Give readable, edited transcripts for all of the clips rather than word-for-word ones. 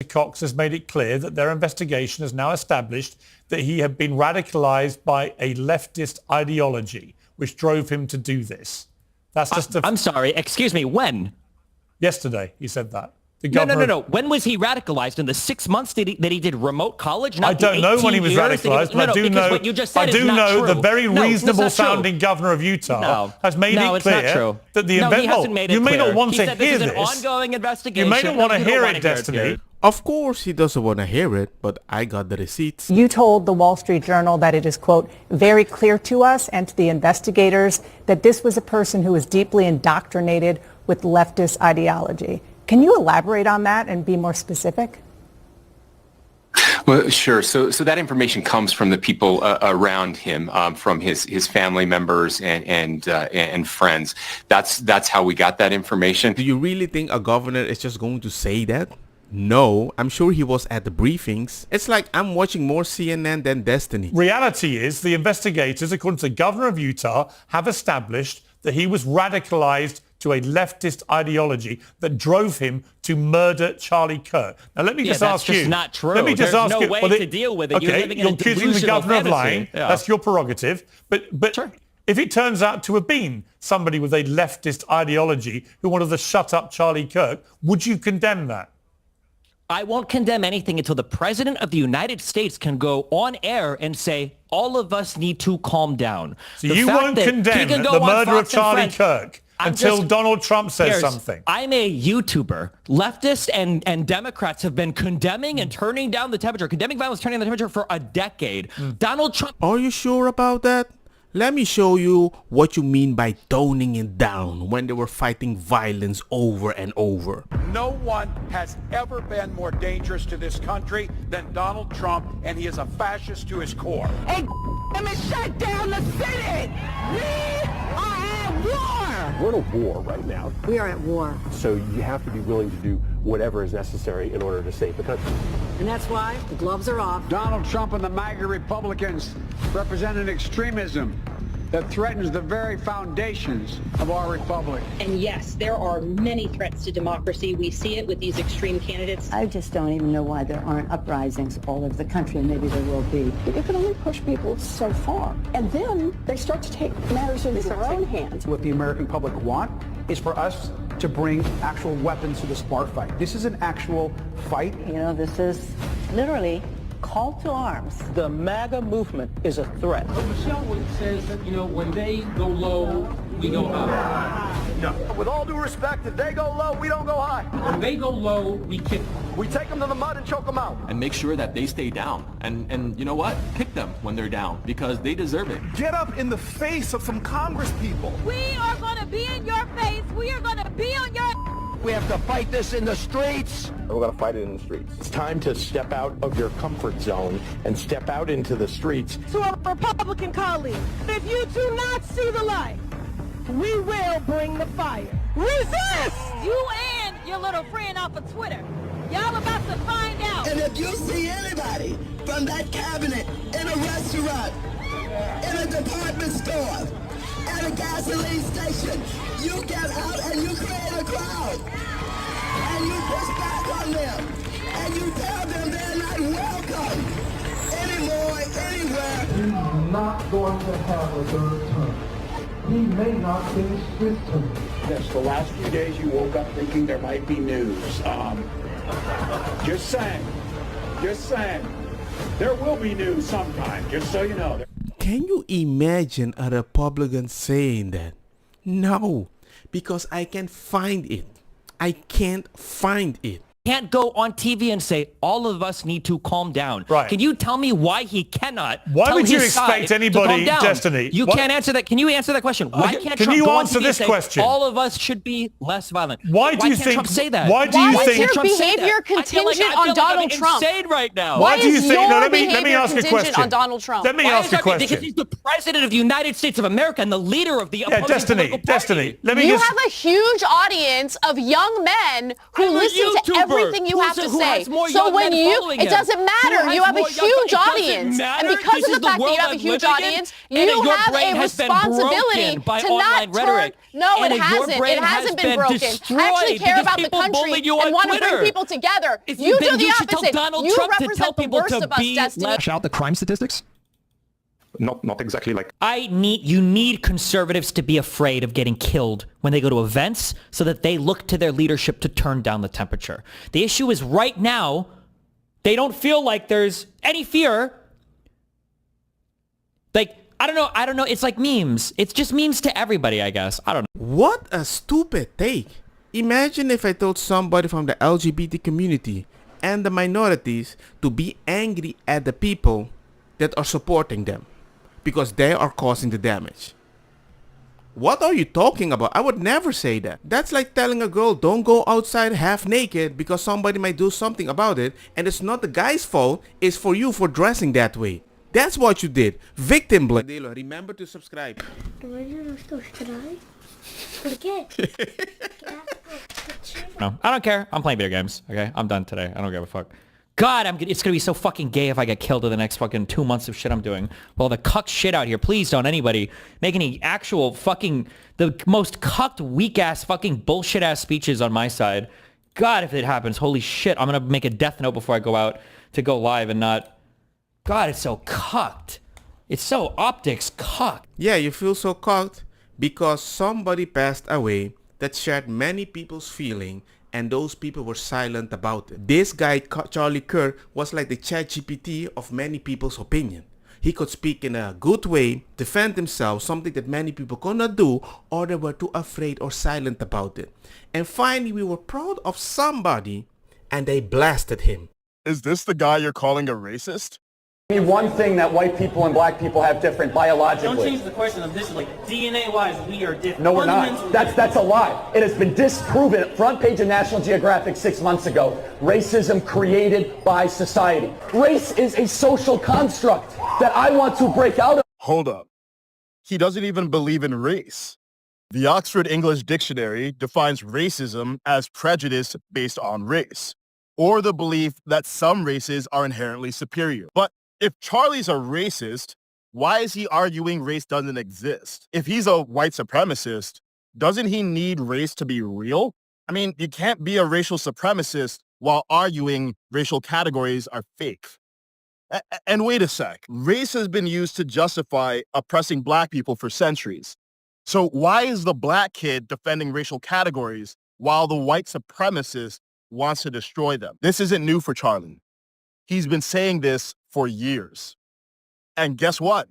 Cox has made it clear that their investigation has now established that he had been radicalized by a leftist ideology, which drove him to do this. That's just I'm sorry, excuse me, when? Yesterday, he said that. No. When was he radicalized? In the 6 months that he did remote college? I don't know when he was radicalized, but I do know the very reasonable sounding governor of Utah has made it clear that the you may not want to hear this. Ongoing investigation. You may not want to hear it, Destiny. Of course he doesn't want to hear it, but I got the receipts. You told the Wall Street Journal that it is, quote, very clear to us and to the investigators that this was a person who was deeply indoctrinated with leftist ideology. Can you elaborate on that and be more specific? Well, sure. So that information comes from the people around him, from his family members and friends. That's how we got that information. Do you really think a governor is just going to say that? No, I'm sure he was at the briefings. It's like I'm watching more CNN than Destiny. Reality is the investigators, according to the governor of Utah, have established that he was radicalized to a leftist ideology that drove him to murder Charlie Kirk. Now, let me just ask you. That's just not true. Let me just ask you. There's no way to deal with it. Okay, you're accusing the governor of lying. Yeah. That's your prerogative. But sure. If it turns out to have been somebody with a leftist ideology who wanted to shut up Charlie Kirk, would you condemn that? I won't condemn anything until the president of the United States can go on air and say, all of us need to calm down. So you won't condemn the murder of Charlie Kirk until Donald Trump says something. I'm a YouTuber. Leftists and Democrats have been condemning and turning down the temperature, condemning violence, turning down the temperature for a decade. Donald Trump... Are you sure about that? Let me show you what you mean by toning it down when they were fighting violence over and over. No one has ever been more dangerous to this country than Donald Trump, and he is a fascist to his core. Hey, let me shut down the Senate! We are at war! We're in a war right now. We are at war. So you have to be willing to do whatever is necessary in order to save the country. And that's why the gloves are off. Donald Trump and the MAGA Republicans represent an extremism that threatens the very foundations of our republic. And yes, there are many threats to democracy. We see it with these extreme candidates. I just don't even know why there aren't uprisings all over the country, and maybe there will be. You can only push people so far. And then they start to take matters into their own hands. What the American public want is for us to bring actual weapons to this bar fight. This is an actual fight. You know, this is literally call to arms. The MAGA movement is a threat. Michelle says that, you know, when they go low, we go high. No. With all due respect, if they go low, we don't go high. When they go low, we kick them. We take them to the mud and choke them out. And make sure that they stay down. And you know what? Pick them when they're down because they deserve it. Get up in the face of some Congress people. We are going to be in your face. We are going to be on your... We have to fight this in the streets. We're going to fight it in the streets. It's time to step out of your comfort zone and step out into the streets. To our Republican colleagues, if you do not see the light, we will bring the fire. Resist! You and your little friend off of Twitter. Y'all about to find out. And if you see anybody from that cabinet in a restaurant, in a department store, at a gasoline station, you get out and you create a crowd. And you push back on them. And you tell them they're not welcome anymore, anywhere. He's not going to have a third term. He may not finish this term. Yes, the last few days you woke up thinking there might be news. Just saying. There will be news sometime, just so you know. Can you imagine a Republican saying that? No, because I can't find it. I can't find it. Can't go on TV and say all of us need to calm down. Right. Can you tell me why he cannot? Why tell would you his expect side anybody, to calm down? Destiny? You can't answer that. Can you answer that question? Why can't Trump go on TV and say question? all of us should be less violent? Why do you can't think Trump say that? Why do you think your behavior contingent on Donald Trump? Insane right now. Why do you think? No, let me ask a question. On Donald Trump? Let me ask a question. Because he's the president of the United States of America and the leader of the Destiny. Let me You have a huge audience of young men who listen to every everything you have to say. So when it doesn't matter. You have a huge audience. And because of the fact that you have a huge audience, you have a responsibility to not turn. No, it hasn't. It hasn't been broken. I actually care about the country and want to bring people together. You do the opposite. You represent the worst of us, Destiny. Out the crime statistics? Not exactly like. You need conservatives to be afraid of getting killed when they go to events so that they look to their leadership to turn down the temperature. The issue is right now, they don't feel like there's any fear. Like, I don't know. It's like memes. It's just memes to everybody, I guess. I don't know. What a stupid take. Imagine if I told somebody from the LGBT community and the minorities to be angry at the people that are supporting them because they are causing the damage. What are you talking about? I would never say that. That's like telling a girl don't go outside half naked because somebody might do something about it, and it's not the guy's fault, it's for you for dressing that way. That's what you did. Victim blame. Remember to subscribe. No, I don't care. I'm playing video games. Okay, I'm done today. I don't give a fuck. God, it's gonna be so fucking gay if I get killed in the next fucking 2 months of shit I'm doing. Well, the cuck shit out here. Please don't anybody make any actual fucking, the most cucked, weak-ass, fucking bullshit-ass speeches on my side. God, if it happens, holy shit, I'm gonna make a death note before I go out to go live and not... God, it's so cucked. It's so optics cucked. Yeah, you feel so cucked because somebody passed away that shared many people's feeling, and those people were silent about it. This guy, Charlie Kirk, was like the ChatGPT of many people's opinion. He could speak in a good way, defend himself, something that many people could not do, or they were too afraid or silent about it. And finally, we were proud of somebody, and they blasted him. Is this the guy you're calling a racist? Give me one thing that white people and black people have different biologically. Don't change the question of this. Like DNA-wise, we are different. No, we're not. That's a lie. It has been disproven. Front page of National Geographic 6 months ago. Racism created by society. Race is a social construct that I want to break out of. Hold up. He doesn't even believe in race. The Oxford English Dictionary defines racism as prejudice based on race, or the belief that some races are inherently superior. But if Charlie's a racist, why is he arguing race doesn't exist? If he's a white supremacist, doesn't he need race to be real? I mean, you can't be a racial supremacist while arguing racial categories are fake. And wait a sec, race has been used to justify oppressing black people for centuries. So why is the black kid defending racial categories while the white supremacist wants to destroy them? This isn't new for Charlie. He's been saying this for years. And guess what?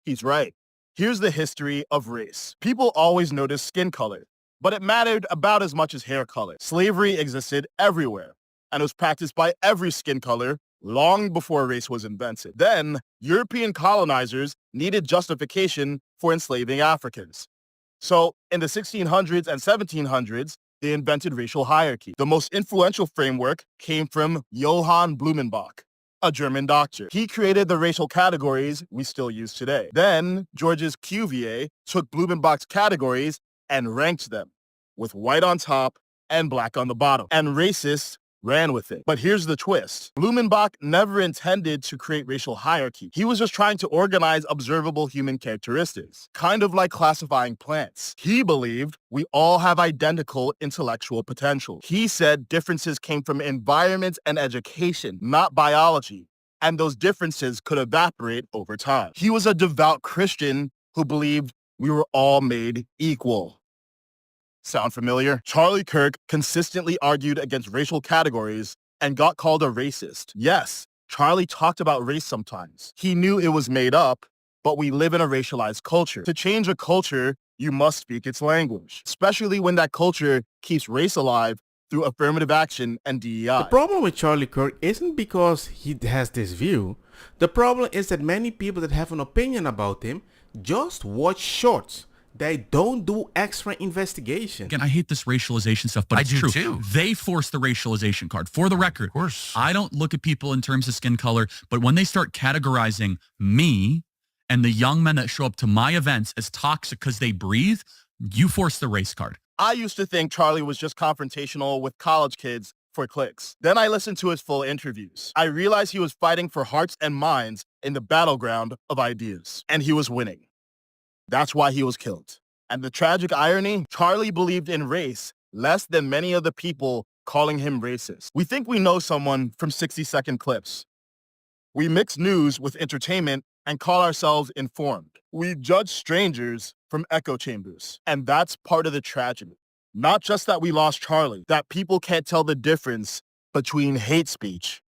He's right. Here's the history of race. People always noticed skin color, but it mattered about as much as hair color. Slavery existed everywhere, and it was practiced by every skin color long before race was invented. Then, European colonizers needed justification for enslaving Africans. So, in the 1600s and 1700s, they invented racial hierarchy. The most influential framework came from Johann Blumenbach, a German doctor. He created the racial categories we still use today. Then, Georges Cuvier took Blumenbach's categories and ranked them, with white on top and black on the bottom. And racists ran with it. But here's the twist. Blumenbach never intended to create racial hierarchy. He was just trying to organize observable human characteristics, kind of like classifying plants. He believed we all have identical intellectual potential. He said differences came from environment and education, not biology, and those differences could evaporate over time. He was a devout Christian who believed we were all made equal. Sound familiar? Charlie Kirk consistently argued against racial categories and got called a racist. Yes, Charlie talked about race sometimes. He knew it was made up, but we live in a racialized culture. To change a culture, you must speak its language, especially when that culture keeps race alive through affirmative action and DEI. The problem with Charlie Kirk isn't because he has this view. The problem is that many people that have an opinion about him just watch shorts. They don't do extra investigation. Again, I hate this racialization stuff, but it's true. Too. They force the racialization card. For the record, of course, I don't look at people in terms of skin color, but when they start categorizing me and the young men that show up to my events as toxic because they breathe, you force the race card. I used to think Charlie was just confrontational with college kids for clicks. Then I listened to his full interviews. I realized he was fighting for hearts and minds in the battleground of ideas, and he was winning. That's why he was killed. And the tragic irony, Charlie believed in race less than many of the people calling him racist. We think we know someone from 60-second clips. We mix news with entertainment and call ourselves informed. We judge strangers from echo chambers. And that's part of the tragedy. Not just that we lost Charlie, that people can't tell the difference between hate speech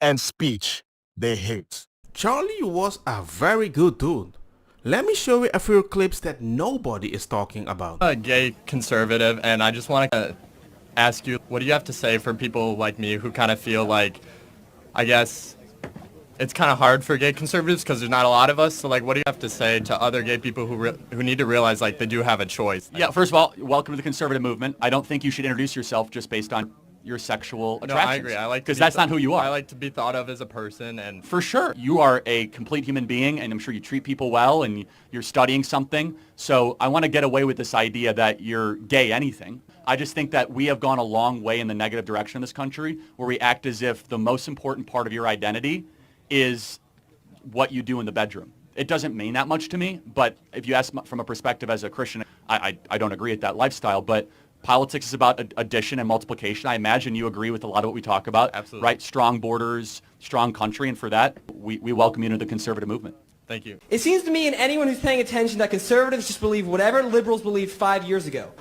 and speech they hate. Charlie was a very good dude. Let me show you a few clips that nobody is talking about. I'm a gay conservative, and I just want to ask you, what do you have to say for people like me who kind of feel like, I guess, it's kind of hard for gay conservatives because there's not a lot of us. So, like, what do you have to say to other gay people who need to realize, like, they do have a choice? Yeah, first of all, welcome to the conservative movement. I don't think you should introduce yourself just based on your sexual attractions. No, I agree. I like because that's not who you are. I like to be thought of as a person, and for sure, you are a complete human being, and I'm sure you treat people well, and you're studying something. So I want to get away with this idea that you're gay anything. I just think that we have gone a long way in the negative direction in this country, where we act as if the most important part of your identity is what you do in the bedroom. It doesn't mean that much to me, but if you ask from a perspective as a Christian, I don't agree with that lifestyle, but politics is about addition and multiplication. I imagine you agree with a lot of what we talk about. Absolutely. Right? Strong borders, strong country, and for that, we welcome you into the conservative movement. Thank you. It seems to me and anyone who's paying attention that conservatives just believe whatever liberals believed 5 years ago.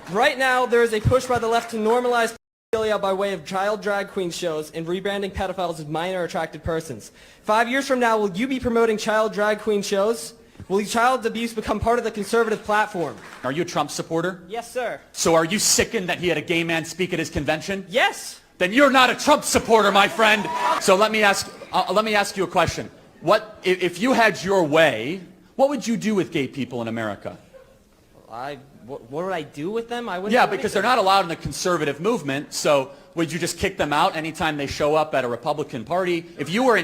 Right now, there is a push by the left to normalize pedophilia by way of child drag queen shows and rebranding pedophiles as minor attracted persons. 5 years from now, will you be promoting child drag queen shows? Will child abuse become part of the conservative platform? Are you a Trump supporter? Yes, sir. So are you sickened that he had a gay man speak at his convention? Yes. Then you're not a Trump supporter, my friend. So let me ask you a question. What if you had your way, what would you do with gay people in America? What would I do with them? I wouldn't. Yeah, because they're not allowed in the conservative movement. So would you just kick them out anytime they show up at a Republican Party? If you were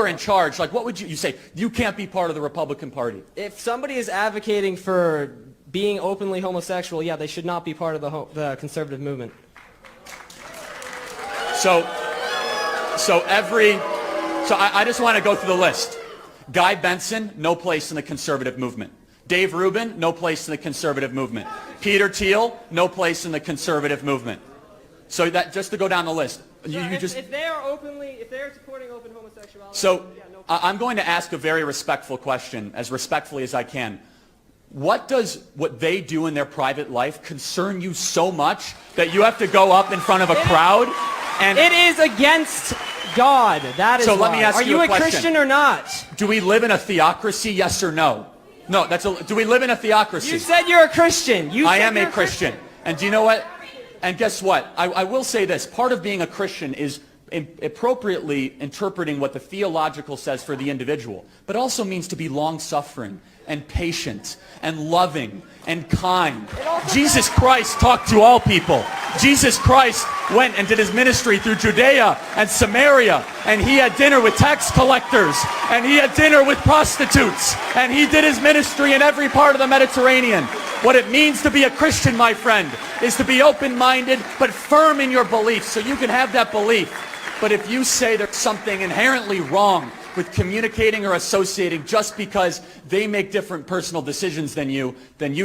in charge, like what would you say? You can't be part of the Republican Party. If somebody is advocating for being openly homosexual, yeah, they should not be part of the conservative movement. So I just want to go through the list. Guy Benson, no place in the conservative movement. Dave Rubin, no place in the conservative movement. Peter Thiel, no place in the conservative movement. So that just to go down the list. If they are supporting open homosexuality. So I'm going to ask a very respectful question, as respectfully as I can. What does what they do in their private life concern you so much that you have to go up in front of a crowd? And it is against God. That is so let me ask Are you a Christian or not? Do we live in a theocracy, yes or no? No, do we live in a theocracy? You said you're a Christian. I am a Christian. And do you know what? And guess what? I will say this. Part of being a Christian is appropriately interpreting what the theological says for the individual, but also means to be long-suffering and patient and loving and kind. Jesus Christ talked to all people. Jesus Christ went and did his ministry through Judea and Samaria, and he had dinner with tax collectors, and he had dinner with prostitutes, and he did his ministry in every part of the Mediterranean. What it means to be a Christian, my friend, is to be open-minded but firm in your beliefs, so you can have that belief. But if you say there's something inherently wrong with communicating or associating just because they make different personal decisions than you,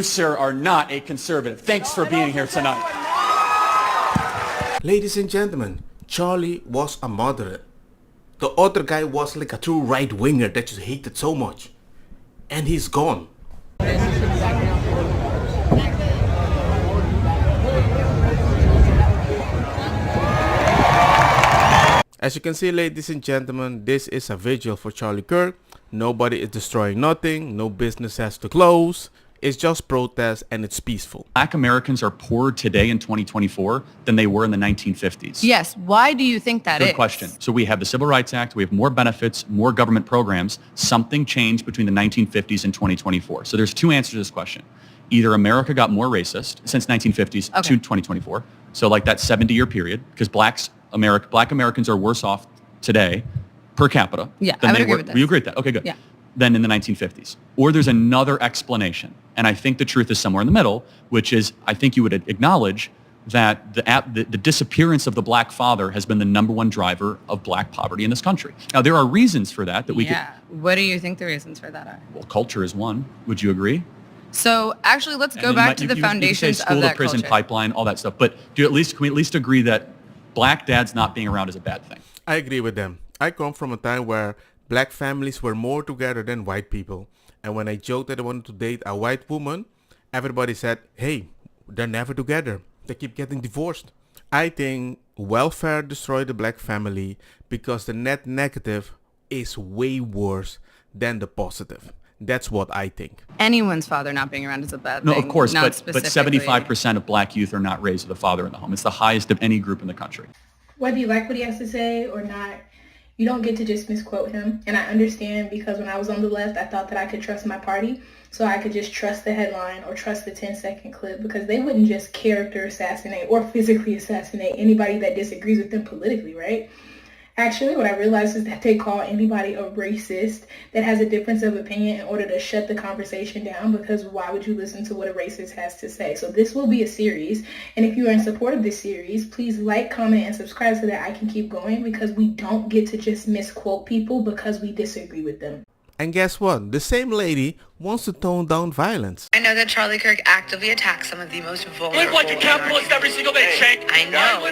sir, are not a conservative. Thanks for being here tonight. Ladies and gentlemen, Charlie was a moderate. The other guy was like a true right-winger that you hated so much. And he's gone. As you can see, ladies and gentlemen, this is a vigil for Charlie Kirk. Nobody is destroying nothing. No business has to close. It's just protest and it's peaceful. Black Americans are poorer today in 2024 than they were in the 1950s. Yes. Why do you think that is? Good question. So we have the Civil Rights Act. We have more benefits, more government programs. Something changed between the 1950s and 2024. So there's two answers to this question. Either America got more racist since 1950s to 2024. So like that 70-year period, because Black Americans are worse off today per capita than I would they agree were. with that. You agree with that? Okay, good. Yeah. Than in the 1950s. Or there's another explanation. And I think the truth is somewhere in the middle, which is I think you would acknowledge that the disappearance of the black father has been the number one driver of black poverty in this country. Now, there are reasons for that we could... Yeah. What do you think the reasons for that are? Well, culture is one. Would you agree? So actually, let's go back to the foundations of that school to prison culture. pipeline, all that stuff. But can we at least agree that black dads not being around is a bad thing? I agree with them. I come from a time where black families were more together than white people. And when I joked that I wanted to date a white woman, everybody said, hey, they're never together. They keep getting divorced. I think welfare destroyed the black family because the net negative is way worse than the positive. That's what I think. Anyone's father not being around is a bad No, thing. of course, not but specifically. 75% of black youth are not raised with a father in the home. It's the highest of any group in the country. Whether you like what he has to say or not, you don't get to just misquote him. And I understand because when I was on the left, I thought that I could trust my party. So I could just trust the headline or trust the 10-second clip because they wouldn't just character assassinate or physically assassinate anybody that disagrees with them politically, right? Actually, what I realized is that they call anybody a racist that has a difference of opinion in order to shut the conversation down, because why would you listen to what a racist has to say? So this will be a series, and if you are in support of this series, please like, comment, and subscribe so that I can keep going, because we don't get to just misquote people because we disagree with them. And guess what? The same lady wants to tone down violence. I know that Charlie Kirk actively attacks some of the most vulnerable. Live like a capitalist every single day, Shank. I know.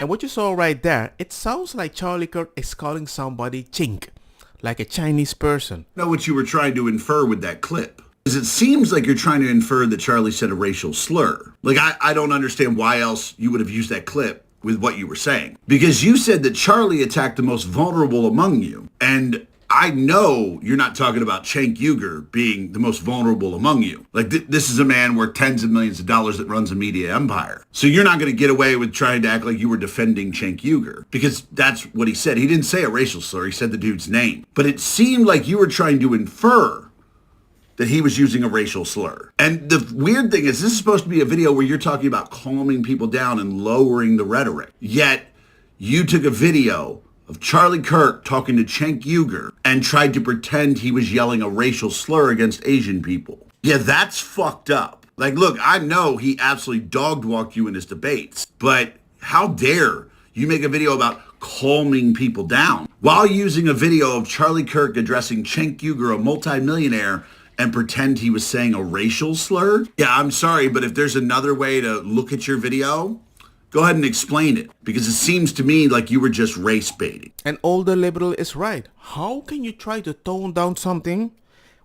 And what you saw right there, it sounds like Charlie Kirk is calling somebody chink, like a Chinese person. Know what you were trying to infer with that clip? Because it seems like you're trying to infer that Charlie said a racial slur. Like, I don't understand why else you would have used that clip with what you were saying. Because you said that Charlie attacked the most vulnerable among you. And I know you're not talking about Cenk Uygur being the most vulnerable among you. Like, this is a man worth tens of millions of dollars that runs a media empire. So you're not going to get away with trying to act like you were defending Cenk Uygur, because that's what he said. He didn't say a racial slur. He said the dude's name. But it seemed like you were trying to infer that he was using a racial slur. And the weird thing is, this is supposed to be a video where you're talking about calming people down and lowering the rhetoric. Yet you took a video of Charlie Kirk talking to Cenk Uygur and tried to pretend he was yelling a racial slur against Asian people. Yeah, that's fucked up. Like, look, I know he absolutely dog-walked you in his debates, but how dare you make a video about calming people down while using a video of Charlie Kirk addressing Cenk Uygur, a multimillionaire, and pretend he was saying a racial slur? Yeah, I'm sorry, but if there's another way to look at your video, go ahead and explain it, because it seems to me like you were just race baiting. An older liberal is right. How can you try to tone down something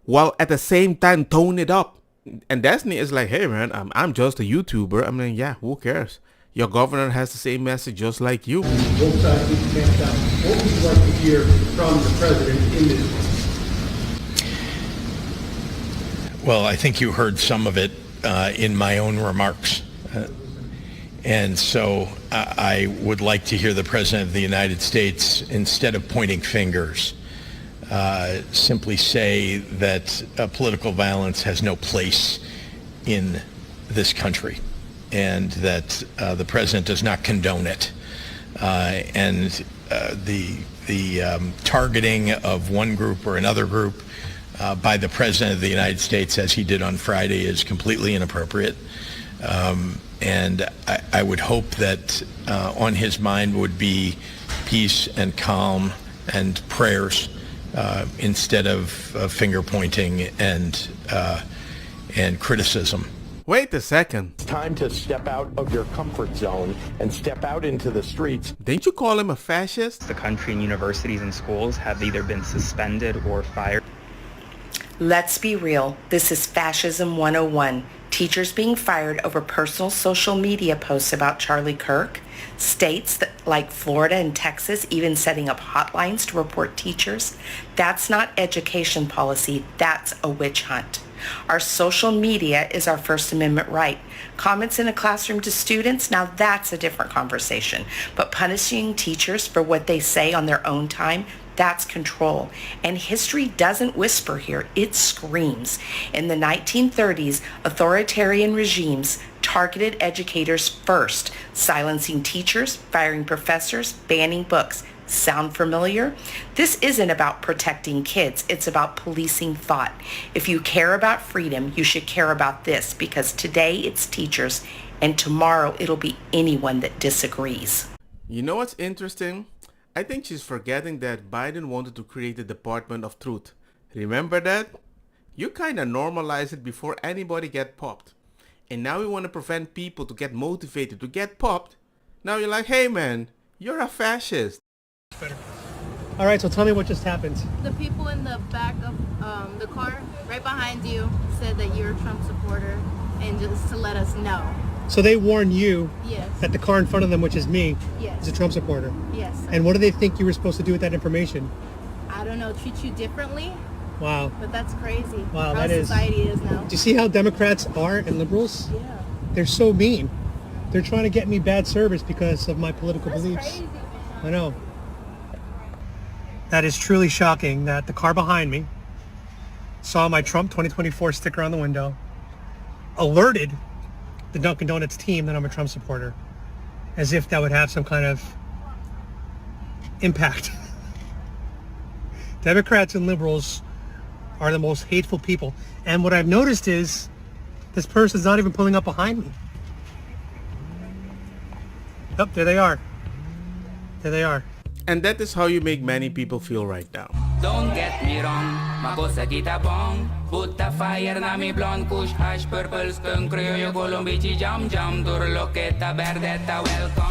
while at the same time tone it up? And Destiny is like, hey man, I'm just a YouTuber. I mean, yeah, who cares? Your governor has the same message just like you. Both sides need to tamp down. What would you like to hear from the president in this? Well, I think you heard some of it in my own remarks. And so I would like to hear the President of the United States, instead of pointing fingers, simply say that political violence has no place in this country, and that the President does not condone it. And the targeting of one group or another group by the President of the United States, as he did on Friday, is completely inappropriate. And I would hope that on his mind would be peace and calm and prayers instead of finger pointing and criticism. Wait a second. It's time to step out of your comfort zone and step out into the streets. Didn't you call him a fascist? The country and universities and schools have either been suspended or fired. Let's be real. This is Fascism 101. Teachers being fired over personal social media posts about Charlie Kirk. States like Florida and Texas even setting up hotlines to report teachers. That's not education policy. That's a witch hunt. Our social media is our First Amendment right. Comments in a classroom to students, now that's a different conversation. But punishing teachers for what they say on their own time, that's control. And history doesn't whisper here, it screams. In the 1930s, authoritarian regimes targeted educators first, silencing teachers, firing professors, banning books. Sound familiar? This isn't about protecting kids, it's about policing thought. If you care about freedom, you should care about this, because today it's teachers and tomorrow it'll be anyone that disagrees. You know what's interesting? I think she's forgetting that Biden wanted to create the Department of Truth. Remember that? You kinda normalize it before anybody get popped. And now you want to prevent people to get motivated to get popped. Now you're like, hey man, you're a fascist. All right, so tell me what just happened. The people in the back of the car, right behind you, said that you're a Trump supporter, and just to let us know. So they warned you Yes. that the car in front of them, which is me, Yes. is a Trump supporter. Yes. Sir. And what do they think you were supposed to do with that information? I don't know, treat you differently, Wow. but that's crazy. Wow, how that is. society is now. Do you see how Democrats are and liberals? Yeah. They're so mean. They're trying to get me bad service because of my political beliefs. Crazy, I know. That is truly shocking that the car behind me saw my Trump 2024 sticker on the window, alerted the Dunkin' Donuts team that I'm a Trump supporter, as if that would have some kind of impact. Democrats and liberals are the most hateful people. And what I've noticed is this person's not even pulling up behind me. Oh, there they are. There they are. And that is how you make many people feel right now. Don't get me wrong, makosa kita bong. Put the fire na mi blonde, kush hash, purple skunk, criollo, colombici, jam, jam, durlo, que ta verdetta, welcome.